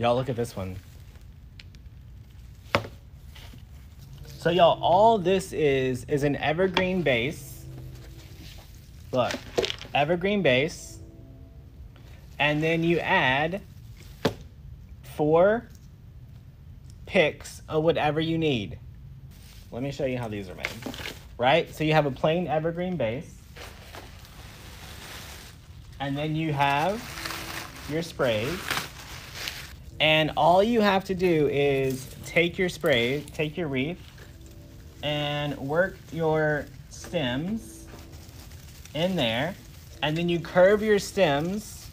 Y'all look at this one. So y'all, all this is an evergreen base. Look, evergreen base. And then you add 4 picks of whatever you need. Let me show you how these are made. Right? So you have a plain evergreen base. And then you have your sprays. And all you have to do is take your spray, take your wreath, and work your stems in there. And then you curve your stems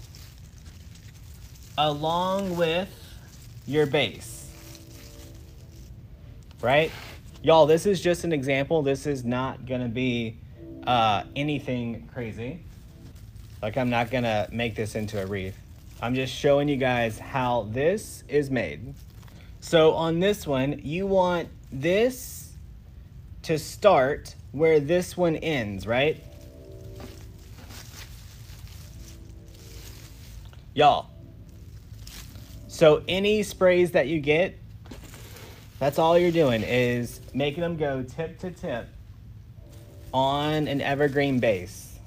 along with your base. Right? Y'all, this is just an example. This is not gonna be anything crazy. Like, I'm not gonna make this into a wreath. I'm just showing you guys how this is made. So on this one, you want this to start where this one ends, right? Y'all, so any sprays that you get, that's all you're doing is making them go tip to tip on an evergreen base.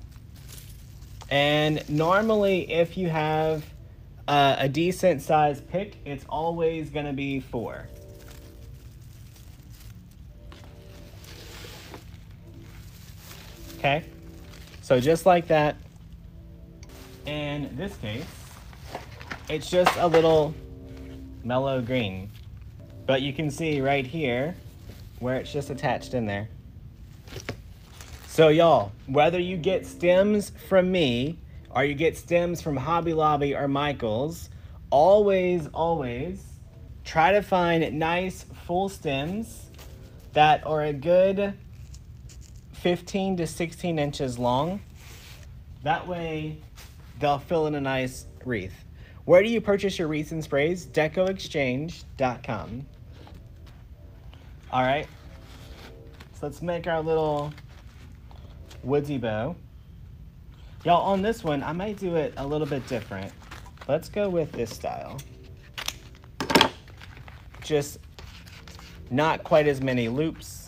And normally if you have a decent sized pick, it's always gonna be 4. Okay, so just like that. In this case, it's just a little mellow green. But you can see right here where it's just attached in there. So y'all, whether you get stems from me or you get stems from Hobby Lobby or Michael's, always try to find nice full stems that are a good 15 to 16 inches long. That way they'll fill in a nice wreath. Where do you purchase your wreaths and sprays? DecoExchange.com. All right, so let's make our little woodsy bow. Y'all, on this one, I might do it a little bit different. Let's go with this style. Just not quite as many loops.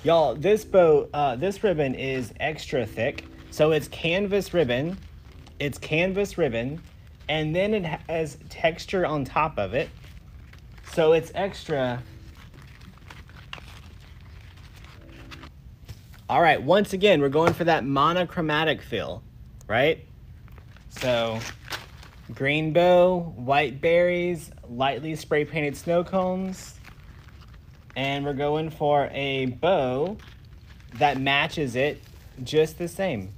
Y'all, this bow, this ribbon is extra thick. So it's canvas ribbon, and then it has texture on top of it. So it's extra. All right, once again, we're going for that monochromatic feel, right? So green bow, white berries, lightly spray painted snow cones. And we're going for a bow that matches it just the same.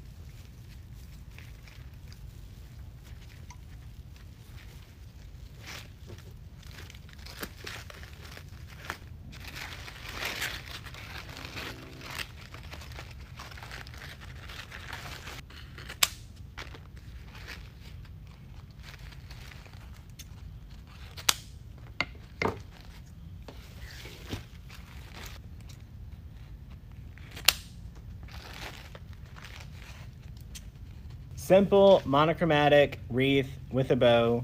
Simple monochromatic wreath with a bow.